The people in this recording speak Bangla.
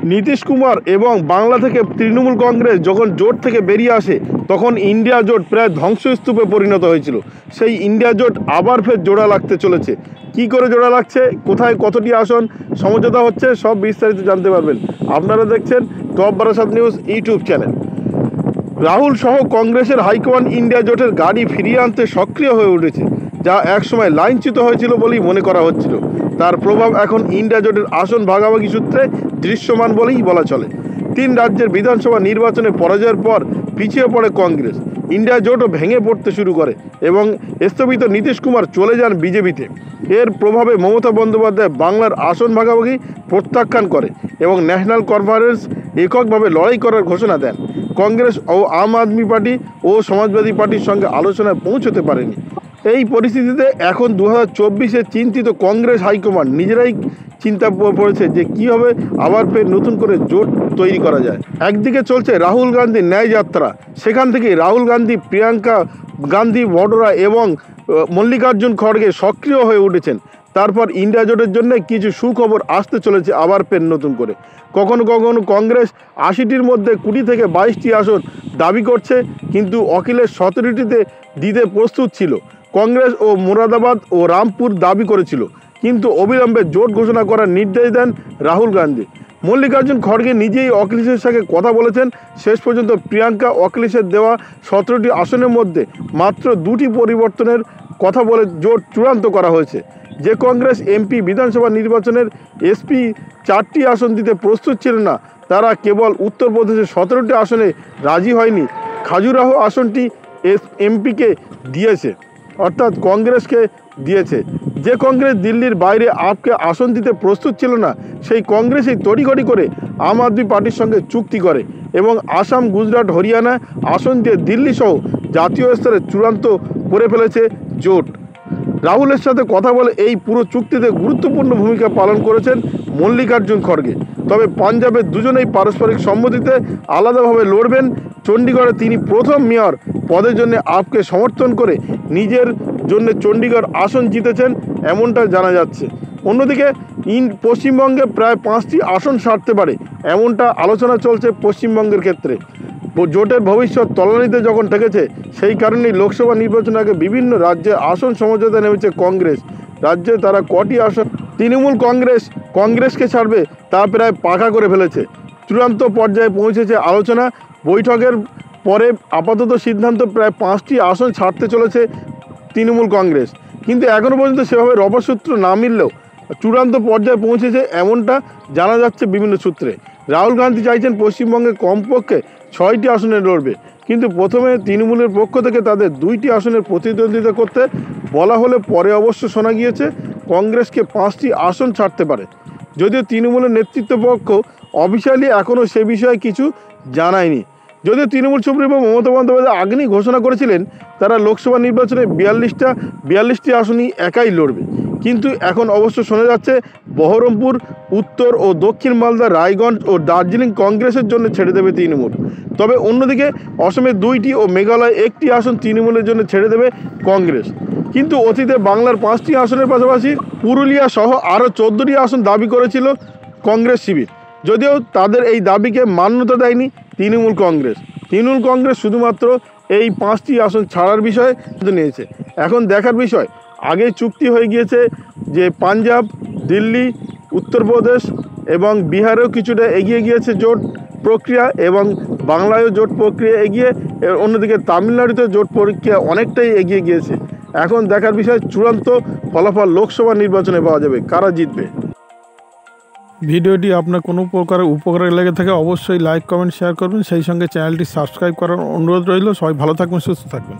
নীতিশ কুমার এবং বাংলা থেকে তৃণমূল কংগ্রেস যখন জোট থেকে বেরিয়ে আসে তখন ইন্ডিয়া জোট প্রায় ধ্বংসস্তূপে পরিণত হয়েছিল। সেই ইন্ডিয়া জোট আবার ফের জোড়া লাগতে চলেছে। কি করে জোড়া লাগছে, কোথায় কতটি আসন সমঝোতা হচ্ছে, সব বিস্তারিত জানতে পারবেন। আপনারা দেখছেন top Barasat news YouTube channel. Rahul সহ কংগ্রেসের হাইকমান্ড ইন্ডিয়া জোটের গাড়ি ফিরিয়ে আনতে সক্রিয় হয়ে উঠেছে, যা একসময় লাইনচ্যুত হয়েছিল বলেই মনে করা হচ্ছিল। তার প্রভাব এখন ইন্ডিয়া জোটের আসন ভাগাভাগি সূত্রে দৃশ্যমান বলেই বলা চলে। 3 রাজ্যের বিধানসভা নির্বাচনে পরাজয়ের পর পিছিয়ে পড়ে কংগ্রেস। ইন্ডিয়া জোটও ভেঙে পড়তে শুরু করে এবং স্থগিত নীতিশ কুমার চলে যান বিজেপিতে। এর প্রভাবে মমতা বন্দ্যোপাধ্যায় বাংলার আসন ভাগাভাগি প্রত্যাখ্যান করে এবং ন্যাশনাল কনফারেন্স এককভাবে লড়াই করার ঘোষণা দেন। কংগ্রেস ও আম আদমি পার্টি ও সমাজবাদী পার্টির সঙ্গে আলোচনায় পৌঁছতে পারেনি। এই পরিস্থিতিতে এখন 2024-এ চিন্তিত কংগ্রেস হাইকমান্ড নিজেরাই চিন্তা পড়েছে যে কীভাবে আবার ফের নতুন করে জোট তৈরি করা যায়। একদিকে চলছে রাহুল গান্ধীর ন্যায় যাত্রা, সেখান থেকে রাহুল গান্ধী, প্রিয়াঙ্কা গান্ধী বড়রা এবং মল্লিকার্জুন খড়গে সক্রিয় হয়ে উঠেছেন। তারপর ইন্ডিয়া জোটের জন্য কিছু সুখবর আসতে চলেছে আবার ফের নতুন করে। কখনো কখনো কংগ্রেস 80টির মধ্যে 20 থেকে 22টি আসন দাবি করছে, কিন্তু অখিলেশ 17টিতে দিতে প্রস্তুত ছিল। কংগ্রেস ও মুরাদাবাদ ও রামপুর দাবি করেছিল, কিন্তু অবিলম্বে জোট ঘোষণা করার নির্দেশ দেন রাহুল গান্ধী। মল্লিকার্জুন খড়গে নিজেই অখিলেশের সঙ্গে কথা বলেছেন। শেষ পর্যন্ত প্রিয়াঙ্কা অখিলেশের দেওয়া 17টি আসনের মধ্যে মাত্র 2টি পরিবর্তনের কথা বলে জোট চূড়ান্ত করা হয়েছে। যে কংগ্রেস এমপি বিধানসভা নির্বাচনের এসপি 4টি আসন দিতে প্রস্তুত ছিল না, তারা কেবল উত্তরপ্রদেশের 17টি আসনে রাজি হয়নি। খাজুরাহো আসনটি এমপিকে দিয়েছে, অর্থাৎ কংগ্রেসকে দিয়েছে। যে কংগ্রেস দিল্লির বাইরে আপকে আসন দিতে প্রস্তুত ছিল না, সেই কংগ্রেসই তড়িঘড়ি করে আম আদমি পার্টির সঙ্গে চুক্তি করে এবং আসাম, গুজরাট, হরিয়ানা আসন দিয়ে দিল্লি সহ জাতীয় স্তরে চূড়ান্ত করে ফেলেছে জোট। রাহুলের সাথে কথা বলে এই পুরো চুক্তিতে গুরুত্বপূর্ণ ভূমিকা পালন করেছেন মল্লিকার্জুন খড়গে। তবে পাঞ্জাবের দুজনেই পারস্পরিক সম্মতিতে আলাদাভাবে লড়বেন। চণ্ডীগড়ে তিনি প্রথম মেয়র পদের জন্য আপকে সমর্থন করে নিজের জন্য চণ্ডীগড় আসন জিতেছেন, এমনটা জানা যাচ্ছে। অন্যদিকে পশ্চিমবঙ্গে প্রায় 5টি আসন ছাড়তে পারে, এমনটা আলোচনা চলছে পশ্চিমবঙ্গের ক্ষেত্রে। জোটের ভবিষ্যৎ তলানিতে যখন ঠেকেছে, সেই কারণেই লোকসভা নির্বাচনের আগে বিভিন্ন রাজ্যে আসন সমঝোতা নেমেছে কংগ্রেস। রাজ্যে তারা কটি আসন তৃণমূল কংগ্রেসকে ছাড়বে তা প্রায় পাকা করে ফেলেছে। চূড়ান্ত পর্যায়ে পৌঁছেছে আলোচনা। বৈঠকের পরে আপাতত সিদ্ধান্ত প্রায় 5টি আসন ছাড়তে চলেছে তৃণমূল কংগ্রেস, কিন্তু এখনও পর্যন্ত সেভাবে রবসূত্র না মিললেও চূড়ান্ত পর্যায়ে পৌঁছেছে, এমনটা জানা যাচ্ছে বিভিন্ন সূত্রে। রাহুল গান্ধী চাইছেন পশ্চিমবঙ্গে কমপক্ষে 6টি আসনে লড়বে, কিন্তু প্রথমে তৃণমূলের পক্ষ থেকে তাদের 2টি আসনের প্রতিদ্বন্দ্বিতা করতে বলা হলে পরে অবশ্য শোনা গিয়েছে কংগ্রেসকে 5টি আসন ছাড়তে পারে। যদিও তৃণমূলের নেতৃত্ব পক্ষ অফিসিয়ালি এখনও সে বিষয়ে কিছু জানায়নি। যদিও তৃণমূল সুপ্রিমো মমতা বন্দ্যোপাধ্যায় আগেই ঘোষণা করেছিলেন তারা লোকসভা নির্বাচনে 42টি আসনই একাই লড়বে, কিন্তু এখন অবশ্য শোনা যাচ্ছে বহরমপুর, উত্তর ও দক্ষিণ মালদা, রায়গঞ্জ ও দার্জিলিং কংগ্রেসের জন্য ছেড়ে দেবে তৃণমূল। তবে অন্যদিকে অসমে 2টি ও মেঘালয় 1টি আসন তৃণমূলের জন্য ছেড়ে দেবে কংগ্রেস। কিন্তু অতীতে বাংলার 5টি আসনের পাশাপাশি পুরুলিয়া সহ আরও 14টি আসন দাবি করেছিল কংগ্রেস শিবির, যদিও তাদের এই দাবিকে মান্যতা দেয়নি তৃণমূল কংগ্রেস শুধুমাত্র এই 5টি আসন ছাড়ার বিষয়ে নিয়েছে। এখন দেখার বিষয়, আগেই চুক্তি হয়ে গিয়েছে যে পাঞ্জাব, দিল্লি, উত্তরপ্রদেশ এবং বিহারেও কিছুটা এগিয়ে গিয়েছে জোট প্রক্রিয়া এবং বাংলায়ও জোট প্রক্রিয়া এগিয়ে, অন্যদিকে তামিলনাড়ুতে জোট প্রক্রিয়া অনেকটাই এগিয়ে গিয়েছে। এখন দেখার বিষয় চূড়ান্ত ফলাফল লোকসভা নির্বাচনে পাওয়া যাবে, কারা জিতবে। ভিডিওটি আপনার কোনো প্রকার উপকারে লেগে থাকে অবশ্যই লাইক, কমেন্ট, শেয়ার করবেন। সেই সঙ্গে চ্যানেলটি সাবস্ক্রাইব করার অনুরোধ রইল। সবাই ভালো থাকবেন, সুস্থ থাকবেন।